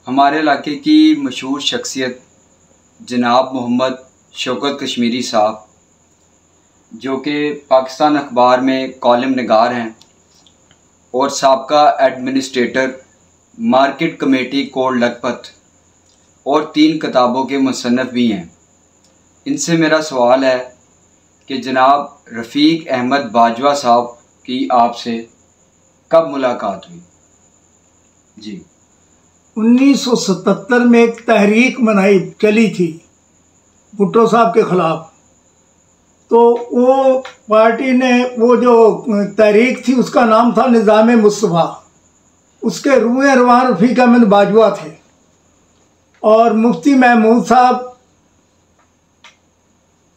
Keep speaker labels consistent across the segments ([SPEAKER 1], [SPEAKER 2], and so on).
[SPEAKER 1] हमारे इलाके की मशहूर शख्सियत जनाब मोहम्मद शौकत कश्मीरी साहब, जो कि पाकिस्तान अखबार में कॉलम निगार हैं और साबका administrator market committee Kot Lakhpat और 3 किताबों के मुसन्निफ़ भी हैं। इनसे मेरा सवाल है कि जनाब रफ़ीक अहमद बाजवा साहब की आपसे कब मुलाकात हुई? जी।
[SPEAKER 2] 1977 में एक तहरीक मनाई चली थी भुट्टो साहब के ख़िलाफ़। तो वो पार्टी ने वो जो तहरीक थी उसका नाम था निज़ाम मुस्तफ़ा। उसके रूए रवान रफ़ीक अहमद बाजवा थे और मुफ्ती महमूद साहब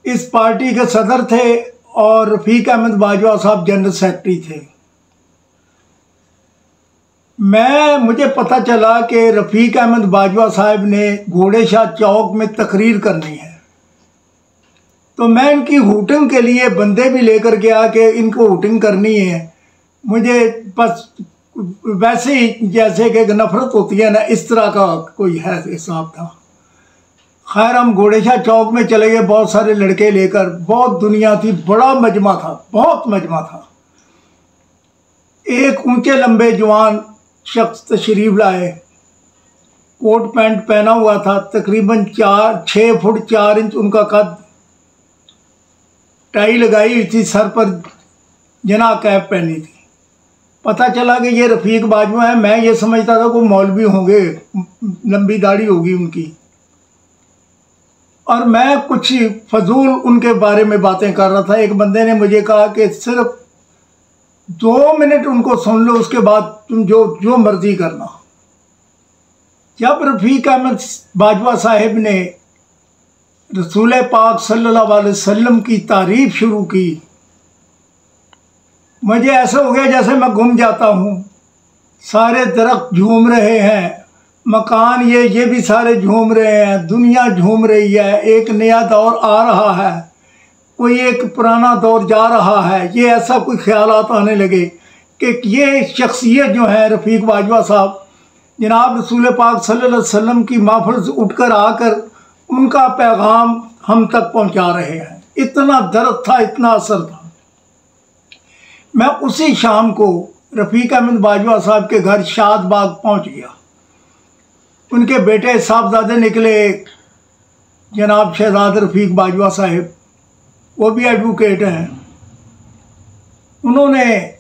[SPEAKER 2] इस पार्टी के सदर थे और रफ़ीक अहमद बाजवा साहब जनरल सेक्रेटरी थे। मुझे पता चला कि रफ़ीक अहमद बाजवा साहब ने घोड़े शाह चौक में तकरीर करनी है, तो मैं इनकी हूटिंग के लिए बंदे भी लेकर गया कि इनको हूटिंग करनी है। मुझे बस वैसे ही जैसे कि नफ़रत होती है ना, इस तरह का कोई है हिसाब था। खैर हम घोड़े शाह चौक में चले गए, बहुत सारे लड़के लेकर, बहुत दुनिया थी, बड़ा मजमा था, बहुत मजमा था। एक ऊंचे लंबे जवान शख्स तशरीफ लाए, कोट पैंट पहना हुआ था, तकरीबन 6 फुट 4 इंच उनका कद, टाई लगाई हुई थी, सर पर जना कैप पहनी थी। पता चला कि ये रफ़ीक बाजवा है। मैं ये समझता था कोई मौलवी होंगे, लंबी दाढ़ी होगी उनकी, और मैं कुछ फजूल उनके बारे में बातें कर रहा था। एक बंदे ने मुझे कहा कि सिर्फ 2 मिनट उनको सुन लो, उसके बाद तुम जो मर्जी करना। जब रफ़ीक अहमद बाजवा साहिब ने रसूल पाक सल्लल्लाहु अलैहि वसल्लम की तारीफ़ शुरू की, मुझे ऐसा हो गया जैसे मैं गुम जाता हूँ। सारे दरख्त झूम रहे हैं, मकान ये भी सारे झूम रहे हैं, दुनिया झूम रही है। एक नया दौर आ रहा है, कोई एक पुराना दौर जा रहा है। ये ऐसा कोई ख्यालात आने लगे कि ये शख्सियत जो है रफ़ीक बाजवा साहब, जनाब रसूल पाक सल्लल्लाहु अलैहि वसल्लम की महफ़िल से उठकर आकर उनका पैगाम हम तक पहुंचा रहे हैं। इतना दर्द था, इतना असर था। मैं उसी शाम को रफ़ीक अहमद बाजवा साहब के घर शादबाग पहुंच गया। उनके बेटे साहबजादे निकले, जनाब शहजाद रफ़ीक बाजवा साहब, वो भी एडवोकेट हैं। उन्होंने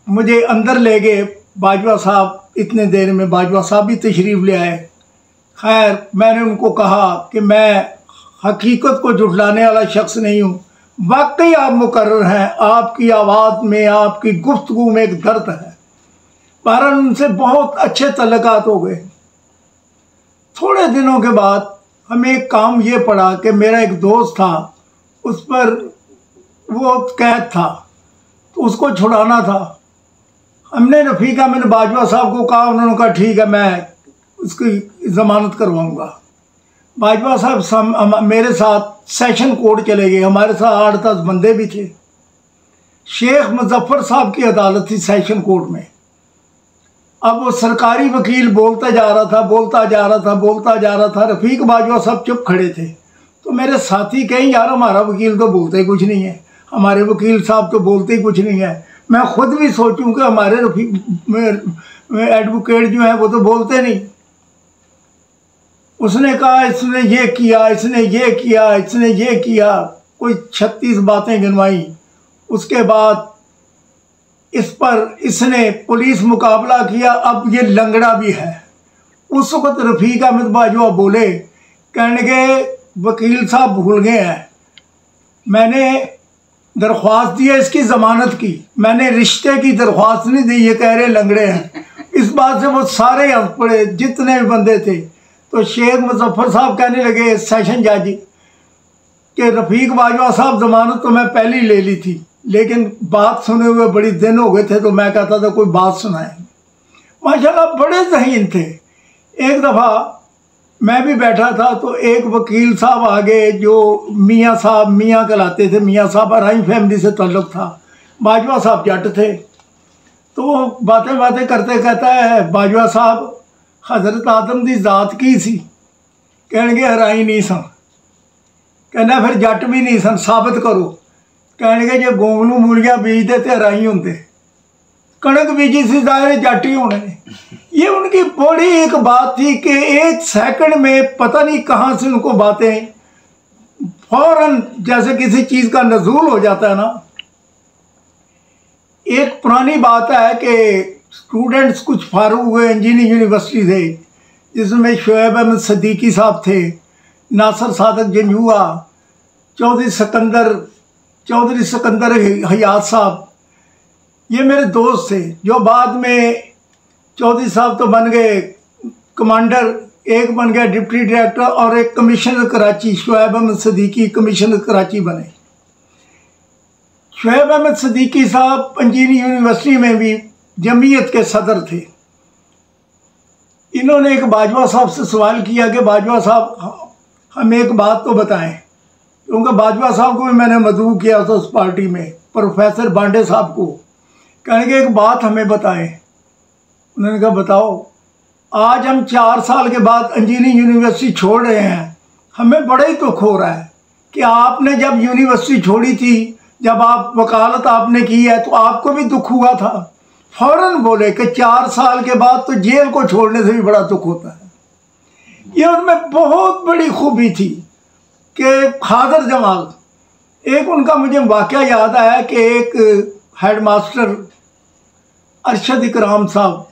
[SPEAKER 2] मुझे अंदर ले गए। बाजवा साहब, इतने देर में बाजवा साहब भी तशरीफ़ ले आए। खैर मैंने उनको कहा कि मैं हकीकत को झुठलाने वाला शख्स नहीं हूँ, वाकई आप मुकर्रर हैं, आपकी आवाज़ में, आपकी गुफ्तगू में एक दर्द है। बहरहाल उनसे बहुत अच्छे तल्लुकात हो गए। थोड़े दिनों के बाद हमें एक काम ये पड़ा कि मेरा एक दोस्त था, उस पर वो कैद था, तो उसको छुड़ाना था। हमने रफ़ीक अहमद बाजवा साहब को कहा, उन्होंने कहा ठीक है, मैं उसकी ज़मानत करवाऊँगा। बाजवा साहब मेरे साथ सेशन कोर्ट चले गए। हमारे साथ 8-10 बंदे भी थे। शेख मुजफ्फर साहब की अदालत थी सेशन कोर्ट में। अब वो सरकारी वकील बोलता जा रहा था। रफ़ीक बाजवा साहब चुप खड़े थे। तो मेरे साथी कहें, यार हमारा वकील तो बोलते ही कुछ नहीं है, हमारे वकील साहब तो बोलते ही कुछ नहीं है। मैं खुद भी सोचूं कि हमारे एडवोकेट जो हैं वो तो बोलते नहीं। उसने कहा इसने ये किया, इसने ये किया, इसने ये किया, कोई 36 बातें गिनवाई। उसके बाद इस पर इसने पुलिस मुकाबला किया, अब ये लंगड़ा भी है। उस वक़्त रफ़ीक अहमद बाजवा बोले, कहने के वकील साहब भूल गए हैं, मैंने दरख्वास्त दी है इसकी ज़मानत की, मैंने रिश्ते की दरख्वास्त नहीं दी, ये कह रहे लंगड़े हैं। इस बात से वो सारे हंस पड़े, जितने भी बंदे थे। तो शेख मुजफ्फर साहब कहने लगे, सेशन जज, कि रफ़ीक बाजवा साहब ज़मानत तो मैं पहले ही ले ली थी, लेकिन बात सुने हुए बड़ी दिन हो गए थे, तो मैं कहता था कोई बात सुनाए। माशाल्लाह बड़े ज़हीन थे। एक दफ़ा मैं भी बैठा था तो एक वकील साहब आ गए, जो मियाँ साहब, मियाँ कहलाते थे। मियाँ साहब अराई फैमिली से ताल्लुक़ था। बाजवा साहब जट थे। तो बातें करते कहता है, बाजवा साहब हज़रत आदम की ज़ात की सी, कहणगे हराई नहीं सन। कहना फिर जट भी नहीं सन, साबित करो। कहणगे जे गोंगलू मूलियां बीजते तो हराई होंगे, कणक बीजी सी जाहिर जट ही होने ने। ये उनकी बड़ी एक बात थी कि एक सेकंड में पता नहीं कहाँ से उनको बातें फौरन जैसे किसी चीज़ का नज़ूल हो जाता है ना। एक पुरानी बात है कि स्टूडेंट्स कुछ फारूक हुए इंजीनियरिंग यूनिवर्सिटी से, जिसमें शोएब अहमद सिद्दीकी साहब थे, नासिर सादक जंजुआ, चौधरी सिकंदर हयात साहब, ये मेरे दोस्त थे, जो बाद में चौधरी साहब तो बन गए कमांडर, एक बन गया डिप्टी डायरेक्टर और एक कमिश्नर कराची, शोएब अहमद सिद्दीकी कमिश्नर कराची बने। शोएब अहमद सिद्दीकी साहब इंजीनियरिंग यूनिवर्सिटी में भी जमीयत के सदर थे। इन्होंने एक बाजवा साहब से सवाल किया कि बाजवा साहब हमें एक बात तो बताएं, क्योंकि बाजवा साहब को भी मैंने मदऊ किया था उस पार्टी में, प्रोफेसर बांडे साहब को। कहेंगे एक बात हमें बताएं। उन्होंने कहा बताओ। आज हम 4 साल के बाद इंजीनियरिंग यूनिवर्सिटी छोड़ रहे हैं, हमें बड़ा ही दुख हो रहा है कि आपने जब यूनिवर्सिटी छोड़ी थी, जब आप वकालत आपने की है तो आपको भी दुख हुआ था। फौरन बोले कि 4 साल के बाद तो जेल को छोड़ने से भी बड़ा दुख होता है। ये उनमें बहुत बड़ी खूबी थी कि खादर जमाल, एक उनका मुझे वाक़या याद आया कि एक हेड मास्टर अरशद इकराम साहब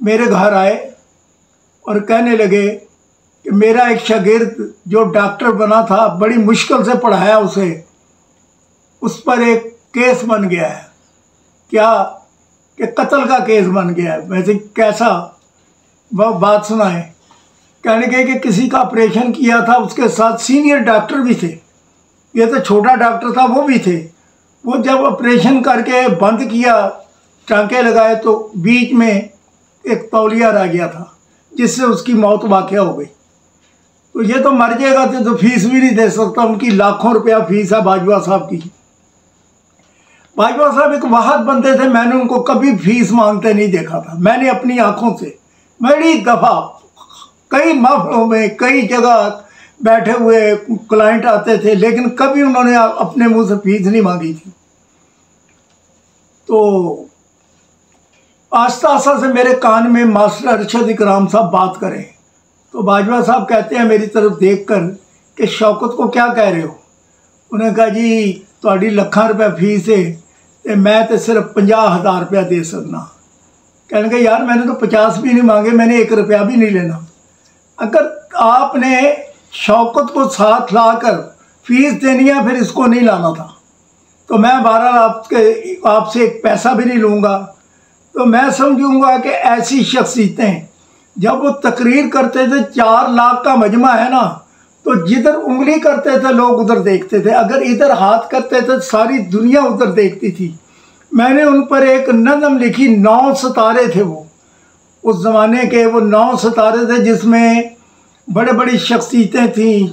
[SPEAKER 2] मेरे घर आए और कहने लगे कि मेरा एक शागिर्द जो डॉक्टर बना था, बड़ी मुश्किल से पढ़ाया उसे, उस पर एक केस बन गया है। क्या कि कत्ल का केस बन गया है। वैसे कैसा, वह बात सुनाए। कहने के कि किसी का ऑपरेशन किया था, उसके साथ सीनियर डॉक्टर भी थे, ये तो छोटा डॉक्टर था, वो भी थे। वो जब ऑपरेशन करके बंद किया, टांके लगाए, तो बीच में एक तौलिया रह गया था जिससे उसकी मौत वाक़या हो गई। तो ये तो मर जाएगा तो फीस भी नहीं दे सकता, उनकी लाखों रुपया फीस है बाजवा साहब की। बाजवा साहब एक वाहद बंदे थे, मैंने उनको कभी फीस मांगते नहीं देखा था। मैंने अपनी आंखों से बड़ी दफ़ा कई महफिलों में कई जगह बैठे हुए क्लाइंट आते थे, लेकिन कभी उन्होंने अपने मुंह से फीस नहीं मांगी थी। तो आस्ता आस्ता से मेरे कान में मास्टर अरशद इकराम साहब बात करें तो बाजवा साहब कहते हैं मेरी तरफ देखकर कि शौकत को क्या कह रहे हो। उन्होंने कहा जी थोड़ी लाखां रुपया फीस है तो मैं तो सिर्फ 50,000 रुपया दे सकना। कहने के यार मैंने तो 50 भी नहीं मांगे, मैंने 1 रुपया भी नहीं लेना। अगर आपने शौकत को साथ लाकर फीस देनी है फिर इसको नहीं लाना था, तो मैं बहरहाल आपसे एक पैसा भी नहीं लूँगा। तो मैं समझूंगा कि ऐसी शख्सियतें जब वो तकरीर करते थे, 4 लाख का मजमा है ना, तो जिधर उंगली करते थे लोग उधर देखते थे, अगर इधर हाथ करते थे सारी दुनिया उधर देखती थी। मैंने उन पर एक नज़म लिखी, 9 सितारे थे वो, उस ज़माने के वो 9 सितारे थे जिसमें बड़े बड़ी शख्सियतें थीं।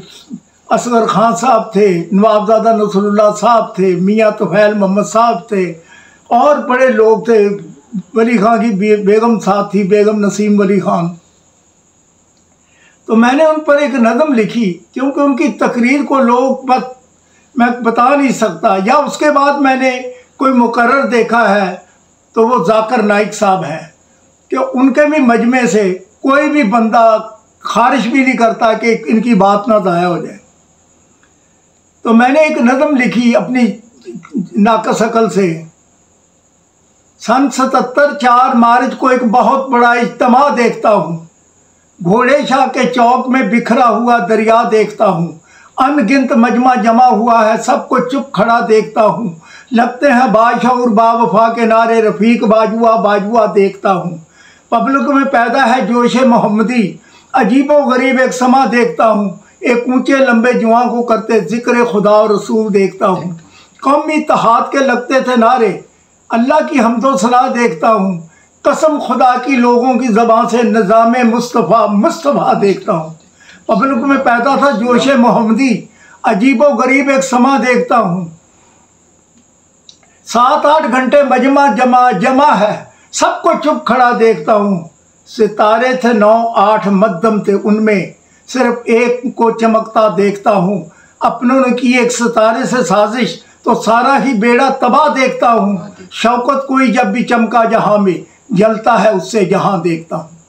[SPEAKER 2] असगर खान साहब थे, नवाबजादा नसरुल्लाह साहब थे, मियाँ तुफैल मोहम्मद साहब थे, और बड़े लोग थे। वली खान की बेगम साहब थी, बेगम नसीम वली खान। तो मैंने उन पर एक नज़म लिखी, क्योंकि उनकी तकरीर को लोग बस मैं बता नहीं सकता। या उसके बाद मैंने कोई मुकर्रर देखा है तो वो जाकिर नाइक साहब हैं कि उनके भी मजमे से कोई भी बंदा खारिश भी नहीं करता कि इनकी बात ना ज़ाया हो जाए। तो मैंने एक नज़म लिखी अपनी नाकस अकल से। सन 77 4 मार्च को एक बहुत बड़ा इज्तिमा देखता हूँ, घोड़े शाह के चौक में बिखरा हुआ दरिया देखता हूँ, अनगिनत मजमा जमा हुआ है, सबको चुप खड़ा देखता हूँ, लगते हैं बादशाह और बावफा के नारे, रफ़ीक बाजुआ बाजुआ देखता हूँ। पब्लिक में पैदा है जोश मोहम्मदी, अजीबो गरीब एक समा देखता हूँ, एक ऊंचे लंबे जुआ को करते जिक्र खुदा और रसूल देखता हूँ। कौमी इत्तेहाद के लगते थे नारे, अल्लाह की हम्दो सलाह देखता हूँ, कसम खुदा की लोगों की ज़बान से निज़ाम मुस्तफ़ा मुस्तफ़ा देखता हूँ। पब्लिक में पैदा था जोश मोहम्मदी, अजीबो गरीब एक समा देखता हूँ, 7-8 घंटे मजमा जमा है, सबको चुप खड़ा देखता हूँ, सितारे थे 9 8 मध्यम थे, उनमें सिर्फ एक को चमकता देखता हूँ। अपनों ने की एक सितारे से साजिश, तो सारा ही बेड़ा तबाह देखता हूँ। शौकत कोई जब भी चमका जहाँ में, जलता है उससे जहाँ देखता हूँ।